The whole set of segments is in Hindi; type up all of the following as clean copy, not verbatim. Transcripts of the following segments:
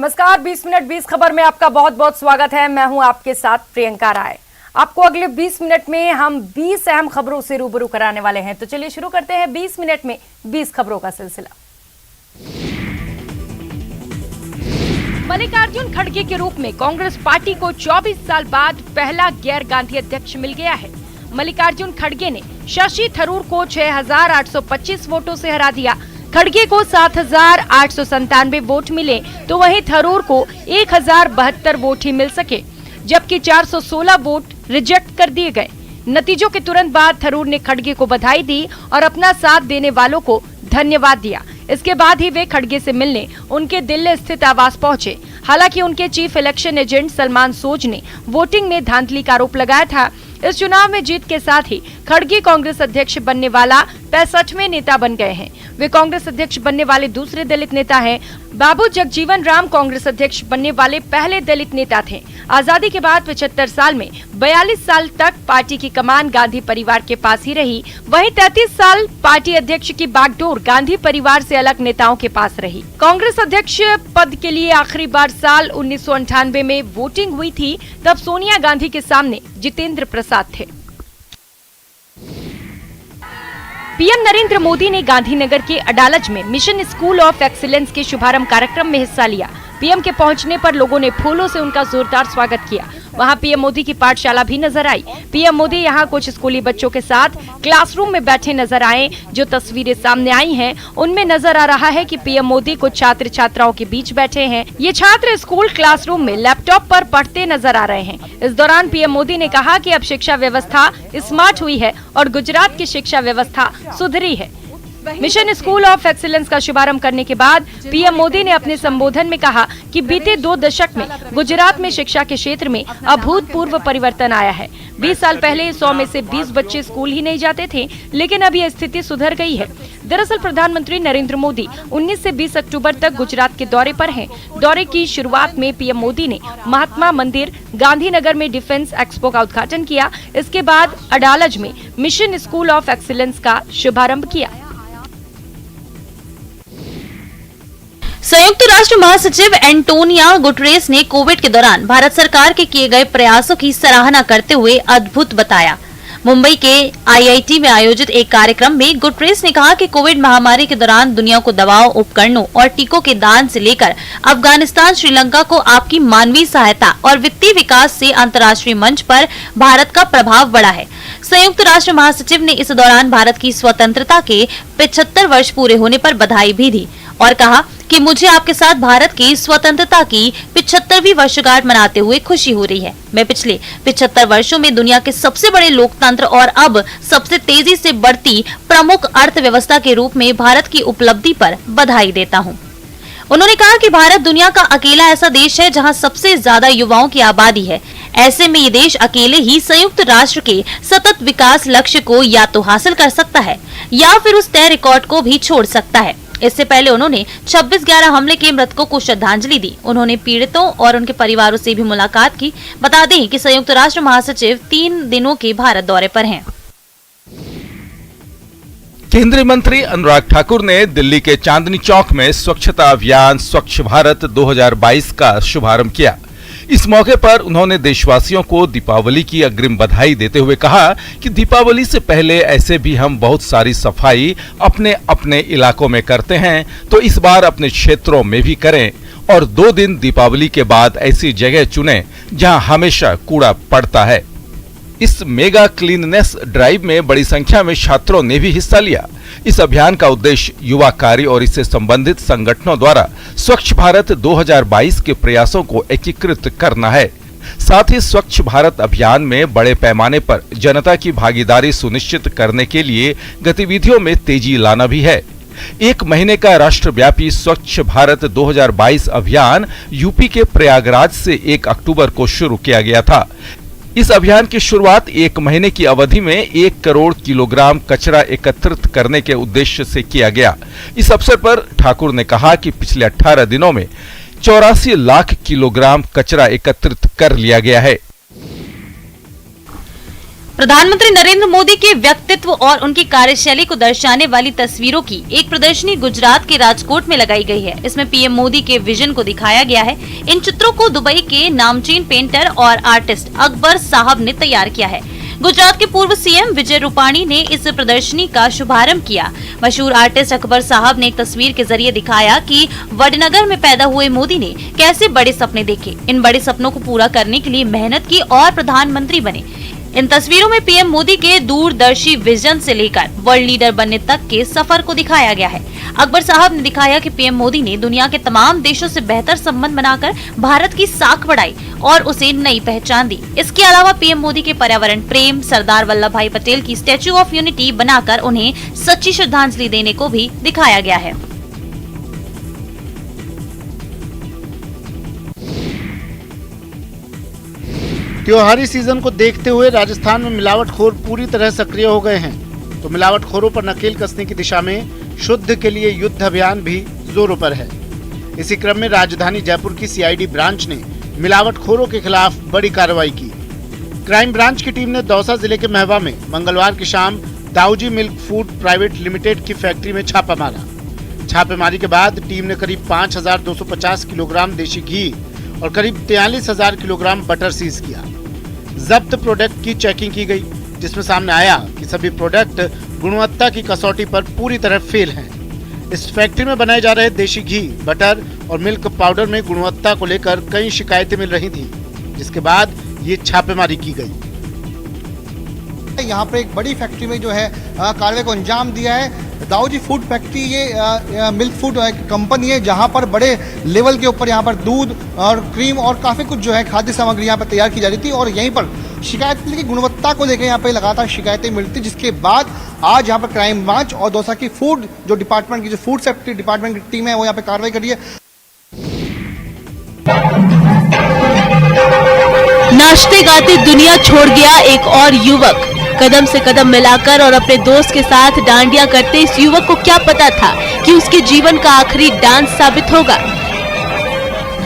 नमस्कार, 20 मिनट 20 खबर में आपका बहुत बहुत स्वागत है। मैं हूं आपके साथ प्रियंका राय। आपको अगले 20 मिनट में हम 20 अहम खबरों से रूबरू कराने वाले हैं। तो चलिए शुरू करते हैं 20 मिनट में 20 खबरों का सिलसिला। मल्लिकार्जुन खड़गे के रूप में कांग्रेस पार्टी को 24 साल बाद पहला गैर गांधी अध्यक्ष मिल गया है। मल्लिकार्जुन खड़गे ने शशि थरूर को 6,825 वोटों से हरा दिया। खड़गे को 7,897 वोट मिले तो वहीं थरूर को 1,072 वोट ही मिल सके, जबकि 416 वोट रिजेक्ट कर दिए गए। नतीजों के तुरंत बाद थरूर ने खड़गे को बधाई दी और अपना साथ देने वालों को धन्यवाद दिया। इसके बाद ही वे खड़गे से मिलने उनके दिल्ली स्थित आवास पहुंचे। हालांकि उनके चीफ इलेक्शन एजेंट सलमान सोज ने वोटिंग में धांधली का आरोप लगाया था। इस चुनाव में जीत के साथ ही खड़गे कांग्रेस अध्यक्ष बनने वाला 65वें नेता बन गए हैं। वे कांग्रेस अध्यक्ष बनने वाले दूसरे दलित नेता हैं। बाबू जगजीवन राम कांग्रेस अध्यक्ष बनने वाले पहले दलित नेता थे। आजादी के बाद 75 साल में 42 साल तक पार्टी की कमान गांधी परिवार के पास ही रही। वहीं 33 साल पार्टी अध्यक्ष की बागडोर गांधी परिवार से अलग नेताओं के पास रही। कांग्रेस अध्यक्ष पद के लिए आखिरी बार साल 1998 में वोटिंग हुई थी। तब सोनिया गांधी के सामने जितेंद्र प्रसाद थे। पीएम नरेंद्र मोदी ने गांधीनगर के अडालज में मिशन स्कूल ऑफ एक्सीलेंस के शुभारंभ कार्यक्रम में हिस्सा लिया। पीएम के पहुंचने पर लोगों ने फूलों से उनका जोरदार स्वागत किया। वहां पीएम मोदी की पाठशाला भी नजर आई। पीएम मोदी यहां कुछ स्कूली बच्चों के साथ क्लासरूम में बैठे नजर आए। जो तस्वीरें सामने आई हैं, उनमें नजर आ रहा है कि पीएम मोदी कुछ छात्र छात्राओं के बीच बैठे हैं। ये छात्र स्कूल क्लासरूम में लैपटॉप पर पढ़ते नजर आ रहे हैं। इस दौरान पीएम मोदी ने कहा कि अब शिक्षा व्यवस्था स्मार्ट हुई है और गुजरात की शिक्षा व्यवस्था सुधरी है। मिशन स्कूल ऑफ एक्सीलेंस का शुभारंभ करने के बाद पीएम मोदी ने अपने संबोधन में कहा कि बीते 2 दशक में गुजरात में शिक्षा के क्षेत्र में अभूतपूर्व परिवर्तन आया है। 20 साल पहले 100 में से 20 बच्चे स्कूल ही नहीं जाते थे, लेकिन अब यह स्थिति सुधर गई है। दरअसल प्रधानमंत्री नरेंद्र मोदी 19 से 20 अक्टूबर तक गुजरात के दौरे पर हैं। दौरे की शुरुआत में पीएम मोदी ने महात्मा मंदिर गांधीनगर में डिफेंस एक्सपो का उद्घाटन किया। इसके बाद अडालज में मिशन स्कूल ऑफ एक्सीलेंस का शुभारंभ किया। संयुक्त राष्ट्र महासचिव एंटोनियो गुटेरेस ने कोविड के दौरान भारत सरकार के किए गए प्रयासों की सराहना करते हुए अद्भुत बताया। मुंबई के आईआईटी में आयोजित एक कार्यक्रम में गुटेरेस ने कहा कि कोविड महामारी के दौरान दुनिया को दवाओं, उपकरणों और टीकों के दान से लेकर अफगानिस्तान, श्रीलंका को आपकी मानवीय सहायता और वित्तीय विकास से अंतर्राष्ट्रीय मंच पर भारत का प्रभाव बढ़ा है। संयुक्त राष्ट्र महासचिव ने इस दौरान भारत की स्वतंत्रता के 75 वर्ष पूरे होने पर बधाई भी दी और कहा कि मुझे आपके साथ भारत की स्वतंत्रता की 75वीं वर्षगांठ मनाते हुए खुशी हो रही है। मैं पिछले 75 वर्षों में दुनिया के सबसे बड़े लोकतंत्र और अब सबसे तेजी से बढ़ती प्रमुख अर्थव्यवस्था के रूप में भारत की उपलब्धि पर बधाई देता हूं। उन्होंने कहा कि भारत दुनिया का अकेला ऐसा देश है जहां सबसे ज्यादा युवाओं की आबादी है। ऐसे में ये देश अकेले ही संयुक्त राष्ट्र के सतत विकास लक्ष्य को या तो हासिल कर सकता है या फिर उस तय रिकॉर्ड को भी छोड़ सकता है। इससे पहले उन्होंने 26/11 हमले के मृतकों को श्रद्धांजलि दी। उन्होंने पीड़ितों और उनके परिवारों से भी मुलाकात की। बता दें कि संयुक्त राष्ट्र महासचिव 3 दिनों के भारत दौरे पर हैं। केंद्रीय मंत्री अनुराग ठाकुर ने दिल्ली के चांदनी चौक में स्वच्छता अभियान स्वच्छ भारत 2022 का शुभारंभ किया। इस मौके पर उन्होंने देशवासियों को दीपावली की अग्रिम बधाई देते हुए कहा कि दीपावली से पहले ऐसे भी हम बहुत सारी सफाई अपने अपने इलाकों में करते हैं, तो इस बार अपने क्षेत्रों में भी करें और 2 दिन दीपावली के बाद ऐसी जगह चुनें जहां हमेशा कूड़ा पड़ता है। इस मेगा क्लीननेस ड्राइव में बड़ी संख्या में छात्रों ने भी हिस्सा लिया। इस अभियान का उद्देश्य युवा कार्य और इससे संबंधित संगठनों द्वारा स्वच्छ भारत 2022 के प्रयासों को एकीकृत करना है। साथ ही स्वच्छ भारत अभियान में बड़े पैमाने पर जनता की भागीदारी सुनिश्चित करने के लिए गतिविधियों में तेजी लाना भी है। 1 महीने का राष्ट्रव्यापी स्वच्छ भारत 2022 अभियान यूपी के प्रयागराज से 1 अक्टूबर को शुरू किया गया था। इस अभियान की शुरुआत 1 महीने की अवधि में 1 करोड़ किलोग्राम कचरा एकत्रित करने के उद्देश्य से किया गया। इस अवसर पर ठाकुर ने कहा कि पिछले 18 दिनों में 84 लाख किलोग्राम कचरा एकत्रित कर लिया गया है। प्रधानमंत्री नरेंद्र मोदी के व्यक्तित्व और उनकी कार्यशैली को दर्शाने वाली तस्वीरों की एक प्रदर्शनी गुजरात के राजकोट में लगाई गई है। इसमें पीएम मोदी के विजन को दिखाया गया है। इन चित्रों को दुबई के नामचीन पेंटर और आर्टिस्ट अकबर साहब ने तैयार किया है। गुजरात के पूर्व सीएम विजय रूपाणी ने इस प्रदर्शनी का शुभारंभ किया। मशहूर आर्टिस्ट अकबर साहब ने एक तस्वीर के जरिए दिखाया कि वडनगर में पैदा हुए मोदी ने कैसे बड़े सपने देखे, इन बड़े सपनों को पूरा करने के लिए मेहनत की और प्रधानमंत्री बने। इन तस्वीरों में पीएम मोदी के दूरदर्शी विजन से लेकर वर्ल्ड लीडर बनने तक के सफर को दिखाया गया है। अकबर साहब ने दिखाया कि पीएम मोदी ने दुनिया के तमाम देशों से बेहतर संबंध बनाकर भारत की साख बढ़ाई और उसे नई पहचान दी। इसके अलावा पीएम मोदी के पर्यावरण प्रेम, सरदार वल्लभ भाई पटेल की स्टैच्यू ऑफ यूनिटी बनाकर उन्हें सच्ची श्रद्धांजलि देने को भी दिखाया गया है। त्योहारी सीजन को देखते हुए राजस्थान में मिलावटखोर पूरी तरह सक्रिय हो गए हैं, तो मिलावटखोरों पर नकेल कसने की दिशा में शुद्ध के लिए युद्ध अभियान भी जोरों पर है। इसी क्रम में राजधानी जयपुर की सीआईडी ब्रांच ने मिलावटखोरों के खिलाफ बड़ी कार्रवाई की। क्राइम ब्रांच की टीम ने दौसा जिले के महवा में मंगलवार की शाम Dauji milk food private limited की फैक्ट्री में छापा मारा। छापेमारी के बाद टीम ने करीब 5,250 किलोग्राम देशी घी और करीब 43,000 किलोग्राम बटर सीज किया। जब्त प्रोडक्ट की चेकिंग की गई, जिसमें सामने आया कि सभी प्रोडक्ट गुणवत्ता की कसौटी पर पूरी तरह फेल हैं। इस फैक्ट्री में बनाए जा रहे देशी घी, बटर और मिल्क पाउडर में गुणवत्ता को लेकर कई शिकायतें मिल रही थी, जिसके बाद ये छापेमारी की गई। यहाँ पर एक बड़ी फैक्ट्री में जो है कार्रवाई को अंजाम दिया है। दाऊजी फूड फैक्ट्री ये मिल्क फूड कंपनी है, जहाँ पर बड़े लेवल के ऊपर यहाँ पर दूध और क्रीम और काफ़ी कुछ जो है खाद्य सामग्री यहाँ पर तैयार की जा रही थी और यहीं पर शिकायत की गुणवत्ता को लेकर यहाँ पे लगातार शिकायतें मिलती, जिसके बाद आज यहाँ पर क्राइम ब्रांच और दौसा की फूड जो डिपार्टमेंट की जो फूड सेफ्टी डिपार्टमेंट की टीम है वो यहाँ पे कार्रवाई करी है। नाचते गाते दुनिया छोड़ गया एक और युवक। कदम से कदम मिलाकर और अपने दोस्त के साथ डांडिया करते इस युवक को क्या पता था कि उसके जीवन का आखिरी डांस साबित होगा।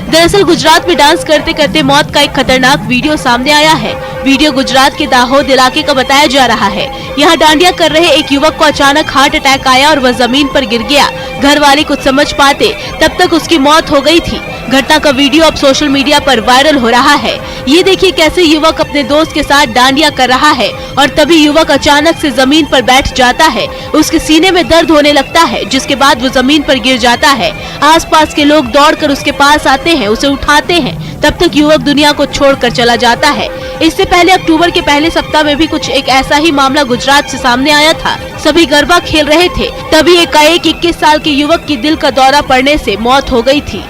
दरअसल गुजरात में डांस करते करते मौत का एक खतरनाक वीडियो सामने आया है। वीडियो गुजरात के दाहोद इलाके का बताया जा रहा है। यहाँ डांडिया कर रहे एक युवक को अचानक हार्ट अटैक आया और वह जमीन पर गिर गया। घर वाले कुछ समझ पाते तब तक उसकी मौत हो गई थी। घटना का वीडियो अब सोशल मीडिया पर वायरल हो रहा है। ये देखिए कैसे युवक अपने दोस्त के साथ डांडिया कर रहा है और तभी युवक अचानक से जमीन पर बैठ जाता है। उसके सीने में दर्द होने लगता है, जिसके बाद वो जमीन पर गिर जाता है। आसपास के लोग दौड़कर उसके पास आते हैं, उसे उठाते हैं। तब तक युवक दुनिया को छोड़कर चला जाता है। इससे पहले अक्टूबर के पहले सप्ताह में भी कुछ एक ऐसा ही मामला गुजरात से सामने आया था। सभी गरबा खेल रहे थे, तभी एकाएक 21 साल के युवक की दिल का दौरा पड़ने से मौत हो गई थी।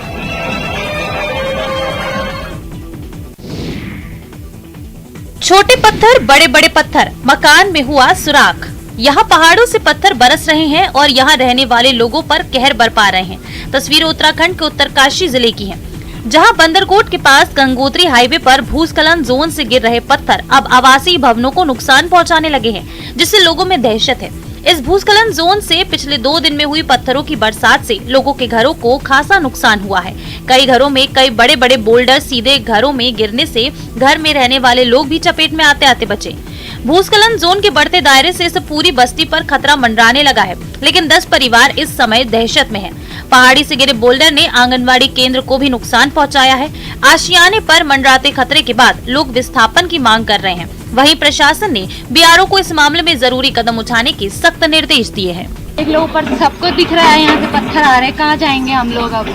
छोटे पत्थर, बड़े बड़े पत्थर, मकान में हुआ सुराख। यहाँ पहाड़ों से पत्थर बरस रहे हैं और यहाँ रहने वाले लोगों पर कहर बरपा रहे हैं। तस्वीर उत्तराखंड के उत्तरकाशी जिले की है, जहाँ बंदरकोट के पास गंगोत्री हाईवे पर भूस्खलन जोन से गिर रहे पत्थर अब आवासीय भवनों को नुकसान पहुँचाने लगे हैं, जिससे लोगों में दहशत है। इस भूस्खलन जोन से पिछले 2 दिन में हुई पत्थरों की बरसात से लोगों के घरों को खासा नुकसान हुआ है। कई घरों में कई बड़े बड़े बोल्डर सीधे घरों में गिरने से घर में रहने वाले लोग भी चपेट में आते आते बचे। भूस्खलन जोन के बढ़ते दायरे से इस पूरी बस्ती पर खतरा मंडराने लगा है, लेकिन 10 परिवार इस समय दहशत में हैं। पहाड़ी से गिरे बोल्डर ने आंगनवाड़ी केंद्र को भी नुकसान पहुंचाया है। आशियाने पर मंडराते खतरे के बाद लोग विस्थापन की मांग कर रहे हैं। वहीं प्रशासन ने बीआरओ को इस मामले में जरूरी कदम उठाने के सख्त निर्देश दिए हैं। एक लोग पर सबको दिख रहा है, यहाँ से पत्थर आ रहे हैं, कहाँ जाएंगे हम लोग अब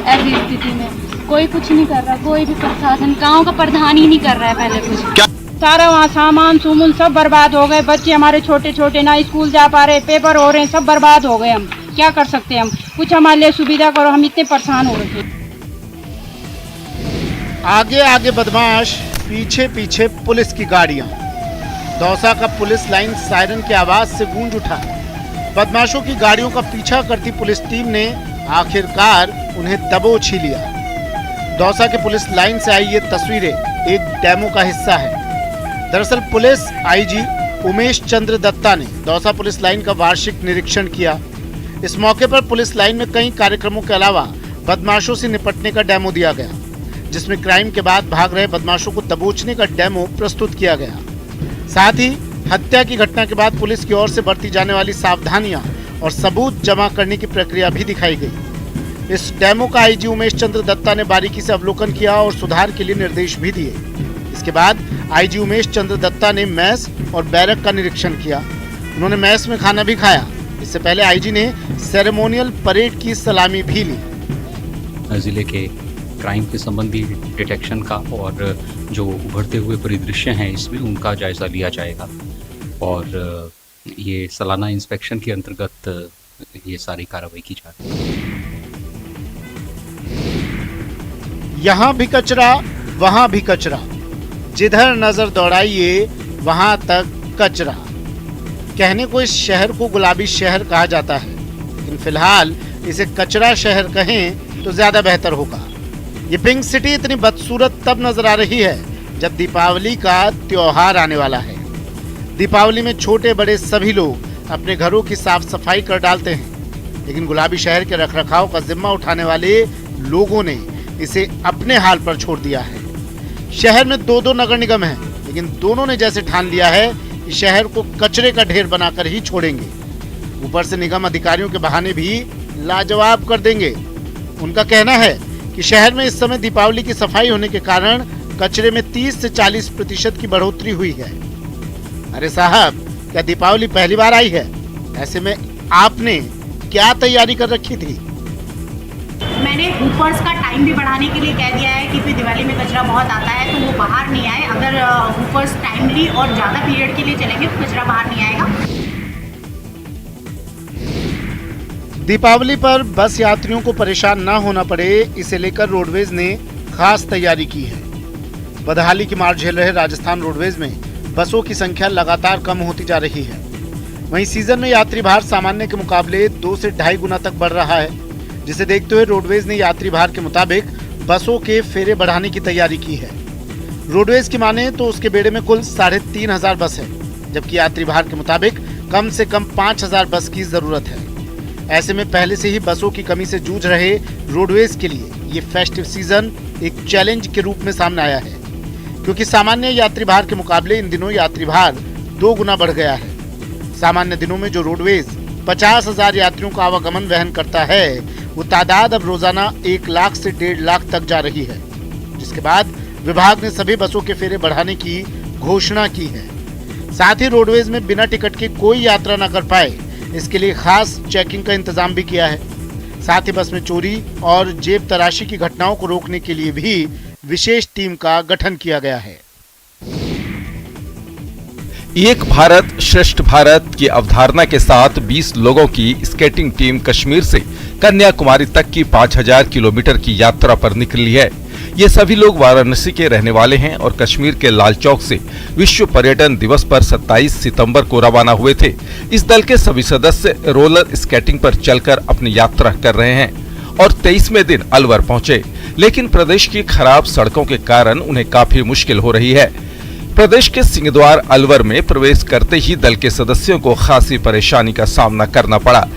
ऐसी स्थिति में? कोई कुछ नहीं कर रहा, कोई भी प्रशासन, गाँव का प्रधान ही नहीं कर रहा है पहले कुछ। सारा वहाँ सामान सुमून सब बर्बाद हो गए। बच्चे हमारे छोटे छोटे ना स्कूल जा पा रहे, पेपर हो रहे हैं, सब बर्बाद हो गए। हम क्या कर सकते हैं? हम कुछ हमारे लिए सुविधा करो, हम इतने परेशान हो रहे थे। आगे आगे बदमाश, पीछे पीछे पुलिस की गाड़ियां। दौसा का पुलिस लाइन सायरन की आवाज से गूंज उठा। बदमाशों की गाड़ियों का पीछा करती पुलिस टीम ने आखिरकार उन्हें दबोच ही लिया। दौसा के पुलिस लाइन से आई ये तस्वीरें एक डेमो का हिस्सा है। दरअसल पुलिस आईजी उमेश चंद्र दत्ता ने दौसा पुलिस लाइन का वार्षिक निरीक्षण किया। इस मौके पर पुलिस लाइन में कई कार्यक्रमों के अलावा बदमाशों से निपटने का डेमो दिया गया, जिसमें क्राइम के बाद भाग रहे बदमाशों को दबोचने का डेमो प्रस्तुत किया गया। साथ ही हत्या की घटना के बाद पुलिस की ओर से बरती जाने वाली सावधानियां और सबूत जमा करने की प्रक्रिया भी दिखाई गई। इस डेमो का आईजी उमेश चंद्र दत्ता ने बारीकी से अवलोकन किया और सुधार के लिए निर्देश भी दिए। इसके बाद आईजी उमेश चंद्र दत्ता ने मैस और बैरक का निरीक्षण किया। उन्होंने मैस में खाना भी खाया। इससे पहले आईजी ने सेरेमोनियल परेड की सलामी भी ली। जिले के क्राइम के संबंधी डिटेक्शन का और जो उभरते हुए परिदृश्य हैं इसमें उनका जायजा लिया जाएगा और ये सालाना इंस्पेक्शन के अंतर्गत ये सारी कार्रवाई की जा रही है। यहाँ भी कचरा, वहाँ भी कचरा, जिधर नजर दौड़ाइए वहां तक कचरा। कहने को इस शहर को गुलाबी शहर कहा जाता है, लेकिन फिलहाल इसे कचरा शहर कहें तो ज्यादा बेहतर होगा। ये पिंक सिटी इतनी बदसूरत तब नजर आ रही है जब दीपावली का त्योहार आने वाला है। दीपावली में छोटे बड़े सभी लोग अपने घरों की साफ सफाई कर डालते हैं, लेकिन गुलाबी शहर के रखरखाव का जिम्मा उठाने वाले लोगों ने इसे अपने हाल पर छोड़ दिया है। शहर में दो नगर निगम हैं, लेकिन दोनों ने जैसे ठान लिया है कि शहर को कचरे का ढेर बनाकर ही छोड़ेंगे। ऊपर से निगम अधिकारियों के बहाने भी लाजवाब कर देंगे। उनका कहना है कि शहर में इस समय दीपावली की सफाई होने के कारण कचरे में 30 से 40% की बढ़ोतरी हुई है। अरे साहब, क्या दीपावली पहली बार आई है? ऐसे में आपने क्या तैयारी कर रखी थी? मैंने हुपर्स का टाइम भी बढ़ाने के लिए कह दिया है कि फिर दिवाली में कचरा बहुत आता है तो वो बाहर नहीं आए। अगर हुपर्स टाइमली और ज़्यादा पीरियड के लिए चलेंगे तो कचरा बाहर नहीं आएगा। दीपावली पर बस यात्रियों को परेशान ना होना पड़े, इसे लेकर रोडवेज ने खास तैयारी की है। बदहाली की मार झेल रहे राजस्थान रोडवेज में बसों की संख्या लगातार कम होती जा रही है। वहीं सीजन में यात्री भार सामान्य के मुकाबले 2 से 2.5 गुना तक बढ़ रहा है, जिसे देखते हुए रोडवेज ने यात्री भार के मुताबिक बसों के फेरे बढ़ाने की तैयारी की है। रोडवेज की माने तो उसके बेड़े में कुल 3,500 बस है, जबकि यात्री भार के मुताबिक कम से कम 5,000 बस की जरूरत है। ऐसे में पहले से ही बसों की कमी से जूझ रहे रोडवेज के लिए ये फेस्टिव सीजन एक चैलेंज के रूप में सामने आया है, क्योंकि सामान्य यात्री भार के मुकाबले इन दिनों यात्री भार 2 गुना बढ़ गया है। सामान्य दिनों में जो रोडवेज 50,000 यात्रियों का आवागमन वहन करता है, वो तादाद अब रोजाना 1 लाख से 1.5 लाख तक जा रही है, जिसके बाद विभाग ने सभी बसों के फेरे बढ़ाने की घोषणा की है। साथ ही रोडवेज में बिना टिकट के कोई यात्रा न कर पाए, इसके लिए खास चेकिंग का इंतजाम भी किया है। साथ ही बस में चोरी और जेब तराशी की घटनाओं को रोकने के लिए भी विशेष टीम का गठन किया गया है। एक भारत श्रेष्ठ भारत की अवधारणा के साथ 20 लोगों की स्केटिंग टीम कश्मीर से कन्याकुमारी तक की 5000 किलोमीटर की यात्रा पर निकली है। ये सभी लोग वाराणसी के रहने वाले हैं और कश्मीर के लाल चौक से विश्व पर्यटन दिवस पर 27 सितंबर को रवाना हुए थे। इस दल के सभी सदस्य रोलर स्केटिंग पर चलकर अपनी यात्रा कर रहे हैं और 23वें दिन अलवर पहुंचे, लेकिन प्रदेश की खराब सड़कों के कारण उन्हें काफी मुश्किल हो रही है। प्रदेश के सिंहद्वार अलवर में प्रवेश करते ही दल के सदस्यों को खासी परेशानी का सामना करना पड़ा।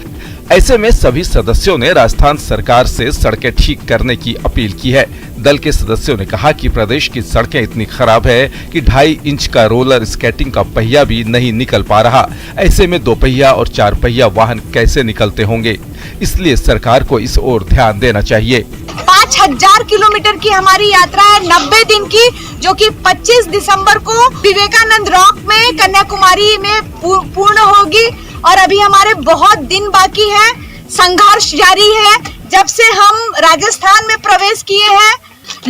ऐसे में सभी सदस्यों ने राजस्थान सरकार से सड़कें ठीक करने की अपील की है। दल के सदस्यों ने कहा कि प्रदेश की सड़कें इतनी खराब है कि 2.5 इंच का रोलर स्केटिंग का पहिया भी नहीं निकल पा रहा। ऐसे में 2 पहिया और 4 पहिया वाहन कैसे निकलते होंगे, इसलिए सरकार को इस ओर ध्यान देना चाहिए। 5000 किलोमीटर की हमारी यात्रा है, 90 दिन की, जो कि 25 दिसंबर को विवेकानंद रॉक में कन्याकुमारी में पूर्ण होगी। और अभी हमारे बहुत दिन बाकी है, संघर्ष जारी है। जब से हम राजस्थान में प्रवेश किए हैं,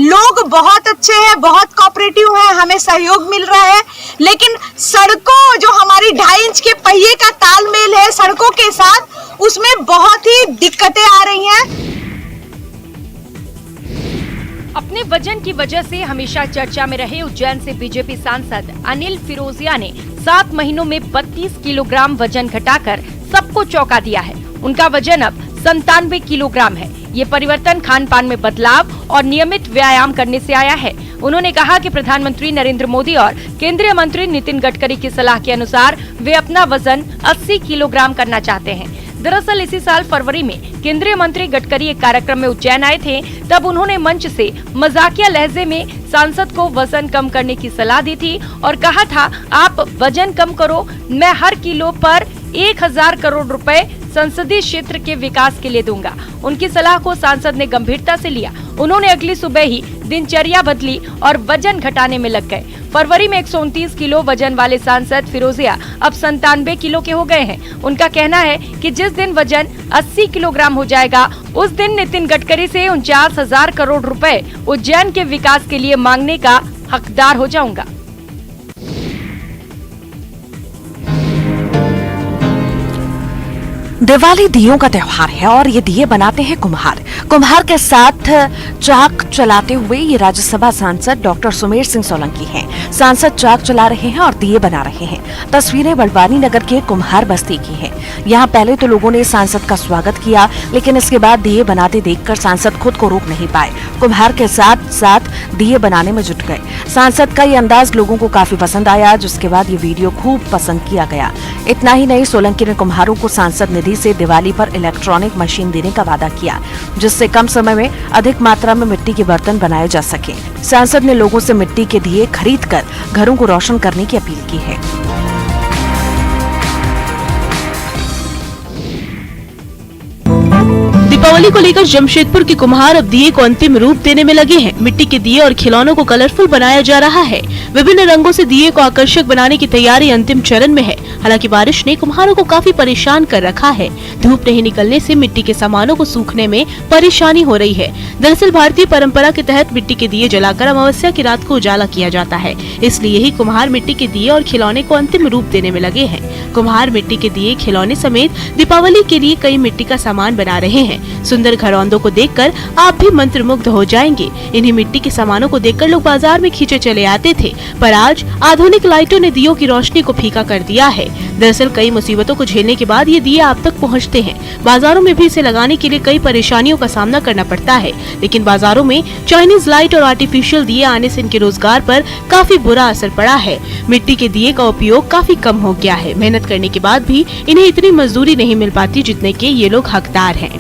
लोग बहुत अच्छे हैं, बहुत कोऑपरेटिव हैं, हमें सहयोग मिल रहा है, लेकिन सड़कों जो हमारी 2.5 इंच के पहिए का तालमेल है सड़कों के साथ, उसमें बहुत ही दिक्कतें आ रही हैं। अपने वजन की वजह से हमेशा चर्चा में रहे उज्जैन से बीजेपी सांसद अनिल फिरोजिया ने 7 महीनों में 32 किलोग्राम वजन घटाकर सबको चौंका दिया है। उनका वजन अब 97 किलोग्राम है। ये परिवर्तन खान पान में बदलाव और नियमित व्यायाम करने से आया है। उन्होंने कहा कि प्रधानमंत्री नरेंद्र मोदी और केंद्रीय मंत्री नितिन गडकरी की सलाह के अनुसार वे अपना वजन 80 किलोग्राम करना चाहते हैं। दरअसल इसी साल फरवरी में केंद्रीय मंत्री गडकरी एक कार्यक्रम में उज्जैन आए थे। तब उन्होंने मंच से मजाकिया लहजे में सांसद को वजन कम करने की सलाह दी थी और कहा था, आप वजन कम करो, मैं हर किलो पर 1000 करोड़ रुपए संसदीय क्षेत्र के विकास के लिए दूंगा। उनकी सलाह को सांसद ने गंभीरता से लिया। उन्होंने अगली सुबह ही दिनचर्या बदली और वजन घटाने में लग गए। फरवरी में 129 किलो वजन वाले सांसद फिरोजिया अब 97 किलो के हो गए हैं। उनका कहना है कि जिस दिन वजन 80 किलोग्राम हो जाएगा, उस दिन नितिन गडकरी से 49,000 करोड़ रुपए उज्जैन के विकास के लिए मांगने का हकदार हो जाऊंगा। दिवाली दियों का त्योहार है और ये दिए बनाते हैं कुम्हार। कुम्हार के साथ चाक चलाते हुए ये राज्यसभा सांसद डॉक्टर सुमेर सिंह सोलंकी हैं। सांसद चाक चला रहे हैं और दिए बना रहे हैं। तस्वीरें बड़वानी नगर के कुम्हार बस्ती की हैं। यहाँ पहले तो लोगों ने सांसद का स्वागत किया, लेकिन इसके बाद दिए बनाते देखकर सांसद खुद को रोक नहीं पाए। कुम्हार के साथ साथ दिए बनाने में जुट गए। सांसद का ये अंदाज लोगों को काफी पसंद आया, जिसके बाद ये वीडियो खूब पसंद किया गया। इतना ही नहीं, सोलंकी ने कुम्हारों को सांसद निधि से दिवाली पर इलेक्ट्रॉनिक मशीन देने का वादा किया, जिससे कम समय में अधिक मात्रा में मिट्टी के बर्तन बनाए जा सके। सांसद ने लोगों से मिट्टी के दिए खरीदकर घरों को रोशन करने की अपील की है। दीपावली को लेकर जमशेदपुर के कुम्हार अब दिए को अंतिम रूप देने में लगे हैं। मिट्टी के दिए और खिलौनों को कलरफुल बनाया जा रहा है। विभिन्न रंगों से दिए को आकर्षक बनाने की तैयारी अंतिम चरण में है। हालांकि बारिश ने कुम्हारों को काफी परेशान कर रखा है। धूप नहीं निकलने से मिट्टी के सामानों को सूखने में परेशानी हो रही है। दरअसल भारतीय परंपरा के तहत मिट्टी के दिए जलाकर अमावस्या की रात को उजाला किया जाता है। इसलिए ही कुम्हार मिट्टी के दिए और खिलौने को अंतिम रूप देने में लगे हैं। कुम्हार मिट्टी के दिए, खिलौने समेत दीपावली के लिए कई मिट्टी का सामान बना रहे हैं। सुंदर घरौंदों को देखकर आप भी मंत्रमुग्ध हो जाएंगे। इन्हीं मिट्टी के सामानों को देखकर लोग बाजार में खींचे चले आते थे, पर आज आधुनिक लाइटों ने दियों की रोशनी को फीका कर दिया है। दरअसल कई मुसीबतों को झेलने के बाद ये दिए आप तक पहुंचते हैं। बाजारों में भी इसे लगाने के लिए कई परेशानियों का सामना करना पड़ता है, लेकिन बाजारों में चाइनीज लाइट और आर्टिफिशियल दिए आने से इनके रोजगार पर काफी बुरा असर पड़ा है। मिट्टी के दिए का उपयोग काफी कम हो गया है। मेहनत करने के बाद भी इन्हें इतनी मजदूरी नहीं मिल पाती जितने के ये लोग हकदार हैं।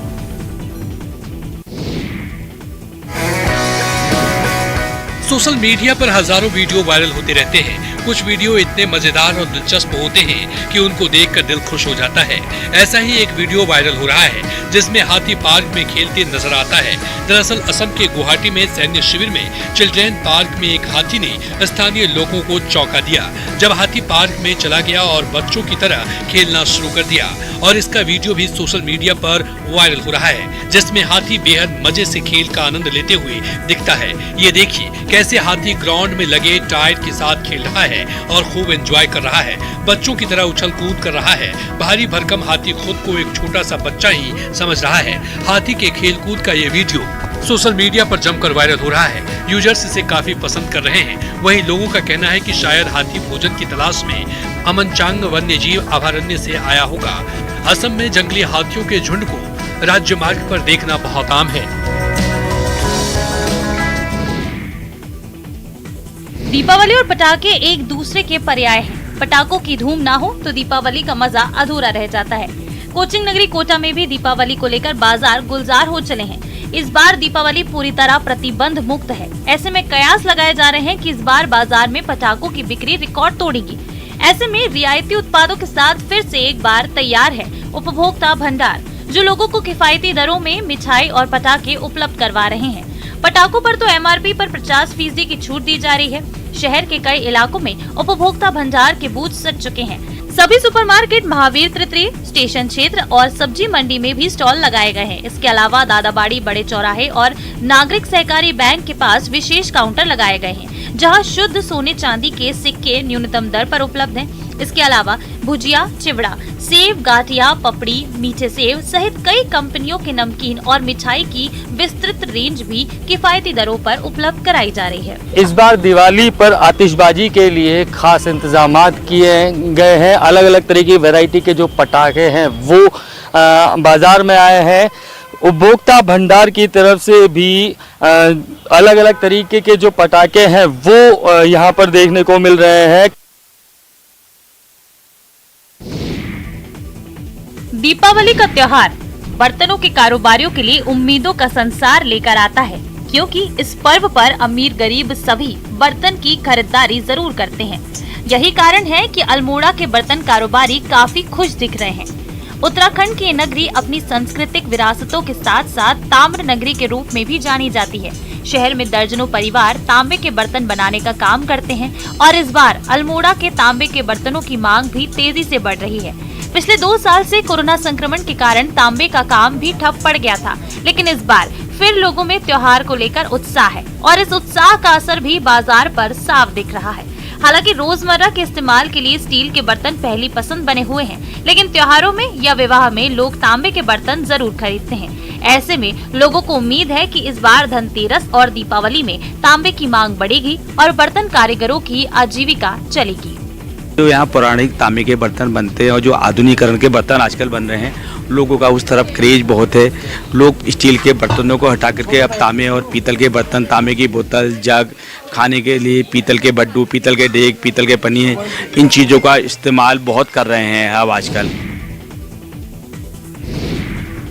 सोशल मीडिया पर हजारों वीडियो वायरल होते रहते हैं। कुछ वीडियो इतने मजेदार और दिलचस्प होते हैं कि उनको देखकर दिल खुश हो जाता है। ऐसा ही एक वीडियो वायरल हो रहा है जिसमें हाथी पार्क में खेलते नजर आता है। दरअसल असम के गुवाहाटी में सैन्य शिविर में चिल्ड्रेन पार्क में एक हाथी ने स्थानीय लोगों को चौंका दिया, जब हाथी पार्क में चला गया और बच्चों की तरह खेलना शुरू कर दिया। और इसका वीडियो भी सोशल मीडिया पर वायरल हो रहा है, जिसमें हाथी बेहद मजे से खेल का आनंद लेते हुए दिखता है। ये देखिए कैसे हाथी ग्राउंड में लगे टायर के साथ खेल रहा है और खूब एंजॉय कर रहा है। बच्चों की तरह उछल कूद कर रहा है। भारी भरकम हाथी खुद को एक छोटा सा बच्चा ही समझ रहा है। हाथी के खेल कूद का ये वीडियो सोशल मीडिया पर जमकर वायरल हो रहा है। यूजर्स इसे काफी पसंद कर रहे हैं। वहीं लोगों का कहना है कि शायद हाथी भोजन की तलाश में अमनचांग वन्य जीव अभयारण्य से आया होगा। असम में जंगली हाथियों के झुंड को राज्य मार्ग पर देखना बहुत आम है। दीपावली और पटाखे एक दूसरे के पर्याय हैं। पटाखों की धूम ना हो तो दीपावली का मजा अधूरा रह जाता है। कोचिंग नगरी कोटा में भी दीपावली को लेकर बाजार गुलजार हो चले हैं। इस बार दीपावली पूरी तरह प्रतिबंध मुक्त है। ऐसे में कयास लगाए जा रहे हैं कि इस बार बाजार में पटाखों की बिक्री रिकॉर्ड तोड़ेगी। ऐसे में रियायती उत्पादों के साथ फिर से एक बार तैयार है उपभोक्ता भंडार, जो लोगों को किफायती दरों में मिठाई और पटाखे उपलब्ध करवा रहे हैं। पटाखों पर तो MRP पर 50% की छूट दी जा रही है। शहर के कई इलाकों में उपभोक्ता भंडार के बूथ सज चुके हैं। सभी सुपरमार्केट, महावीर तृतीय, स्टेशन क्षेत्र और सब्जी मंडी में भी स्टॉल लगाए गए हैं। इसके अलावा दादाबाड़ी, बड़े चौराहे और नागरिक सहकारी बैंक के पास विशेष काउंटर लगाए गए हैं, जहां शुद्ध सोने चांदी के सिक्के न्यूनतम दर पर उपलब्ध हैं। इसके अलावा भुजिया, चिवड़ा, सेव, गाठिया, पपड़ी, मीठे सेव सहित कई कंपनियों के नमकीन और मिठाई की विस्तृत रेंज भी किफायती दरों पर उपलब्ध कराई जा रही है। इस बार दिवाली पर आतिशबाजी के लिए खास इंतजामात किए गए हैं। अलग अलग तरह की वैरायटी के जो पटाखे हैं वो बाजार में आए हैं। उपभोक्ता भंडार की तरफ से भी अलग अलग तरीके के जो पटाखे हैं वो यहाँ पर देखने को मिल रहे हैं। दीपावली का त्योहार बर्तनों के कारोबारियों के लिए उम्मीदों का संसार लेकर आता है, क्योंकि इस पर्व पर अमीर गरीब सभी बर्तन की खरीदारी जरूर करते हैं। यही कारण है कि अल्मोड़ा के बर्तन कारोबारी काफी खुश दिख रहे हैं। उत्तराखंड की ये नगरी अपनी सांस्कृतिक विरासतों के साथ साथ ताम्र नगरी के रूप में भी जानी जाती है। शहर में दर्जनों परिवार तांबे के बर्तन बनाने का काम करते हैं और इस बार अल्मोड़ा के तांबे के बर्तनों की मांग भी तेजी से बढ़ रही है। पिछले 2 साल से कोरोना संक्रमण के कारण तांबे का काम भी ठप पड़ गया था, लेकिन इस बार फिर लोगों में त्योहार को लेकर उत्साह है और इस उत्साह का असर भी बाजार पर साफ दिख रहा है। हालांकि रोजमर्रा के इस्तेमाल के लिए स्टील के बर्तन पहली पसंद बने हुए हैं, लेकिन त्योहारों में या विवाह में लोग तांबे के बर्तन जरूर खरीदते हैं। ऐसे में लोगों को उम्मीद है कि इस बार धनतेरस और दीपावली में तांबे की मांग बढ़ेगी और बर्तन कारीगरों की आजीविका चलेगी। जो यहाँ पौराणिक तांबे के बर्तन बनते हैं और जो आधुनिकीकरण के बर्तन आजकल बन रहे हैं, लोगों का उस तरफ क्रेज बहुत है। लोग स्टील के बर्तनों को हटा करके अब तांबे और पीतल के बर्तन, तांबे की बोतल, जग, खाने के लिए पीतल के बड्डू, पीतल के डेग, पीतल के पन्नी, इन चीज़ों का इस्तेमाल बहुत कर रहे हैं अब आजकल।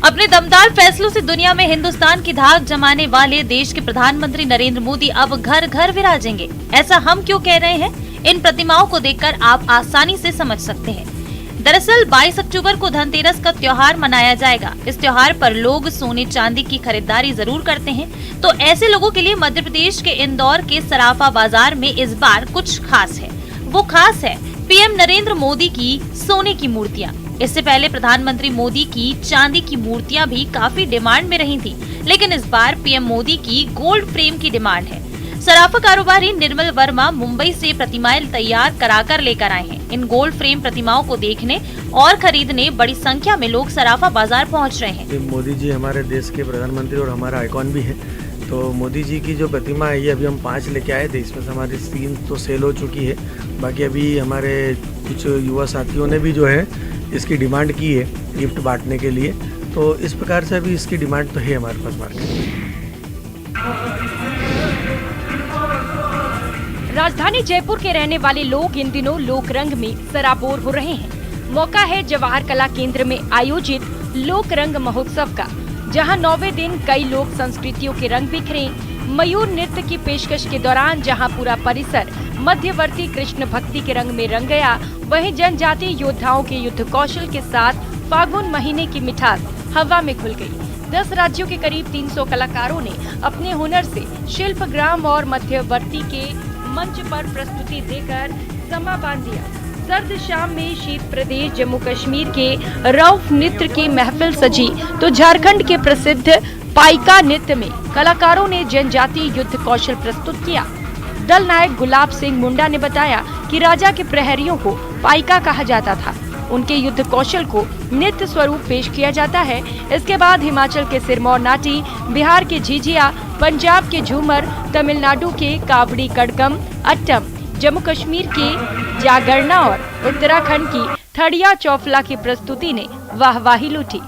अपने दमदार फैसलों से दुनिया में हिंदुस्तान की धाक जमाने वाले देश के प्रधानमंत्री नरेंद्र मोदी अब घर घर विराजेंगे। ऐसा हम क्यों कह रहे हैं, इन प्रतिमाओं को देखकर आप आसानी से समझ सकते हैं। दरअसल 22 अक्टूबर को धनतेरस का त्योहार मनाया जाएगा। इस त्योहार पर लोग सोने चांदी की खरीदारी जरूर करते हैं, तो ऐसे लोगों के लिए मध्य प्रदेश के इंदौर के सराफा बाजार में इस बार कुछ खास है। वो खास है पीएम नरेंद्र मोदी की सोने की मूर्तियां। इससे पहले प्रधानमंत्री मोदी की चांदी की मूर्तियां भी काफी डिमांड में रही थी, लेकिन इस बार पीएम मोदी की गोल्ड फ्रेम की डिमांड है। सराफा कारोबारी निर्मल वर्मा मुंबई से प्रतिमाएं तैयार कराकर लेकर आए हैं। इन गोल्ड फ्रेम प्रतिमाओं को देखने और खरीदने बड़ी संख्या में लोग सराफा बाजार पहुंच रहे हैं। मोदी जी हमारे देश के प्रधानमंत्री और हमारा आइकॉन भी है, तो मोदी जी की जो प्रतिमा है ये अभी हम 5 लेके आए थे। इसमें से हमारी 3 तो सेल हो चुकी है, बाकी अभी हमारे कुछ युवा साथियों ने भी जो है इसकी डिमांड की है गिफ्ट बांटने के लिए, तो इस प्रकार से अभी इसकी डिमांड तो है हमारे पास मार्केट में। राजधानी जयपुर के रहने वाले लोग इन दिनों लोक रंग में सराबोर हो रहे हैं। मौका है जवाहर कला केंद्र में आयोजित लोक रंग महोत्सव का, जहां 9वें दिन कई लोक संस्कृतियों के रंग बिखरे। मयूर नृत्य की पेशकश के दौरान जहां पूरा परिसर मध्यवर्ती कृष्ण भक्ति के रंग में रंग गया, वहीं जनजातीय योद्धाओं के युद्ध कौशल के साथ फागुन महीने की मिठास हवा में घुल गई। 10 राज्यों के करीब 300 कलाकारों ने अपने हुनर से शिल्पग्राम और मध्यवर्ती के मंच पर प्रस्तुति देकर समा बांध दिया। सर्द शाम में शीत प्रदेश जम्मू कश्मीर के रौफ नृत्य की महफिल सजी, तो झारखंड के प्रसिद्ध पाइका नृत्य में कलाकारों ने जनजातीय युद्ध कौशल प्रस्तुत किया। दल नायक गुलाब सिंह मुंडा ने बताया कि राजा के प्रहरियों को पाइका कहा जाता था। उनके युद्ध कौशल को नृत्य स्वरूप पेश किया जाता है। इसके बाद हिमाचल के सिरमौर नाटी, बिहार के झिझिया, पंजाब के झूमर, तमिलनाडु के कावड़ी कड़कम अट्टम, जम्मू कश्मीर के जागरणा और उत्तराखंड की थड़िया चौफला की प्रस्तुति ने वाहवाही लूटी।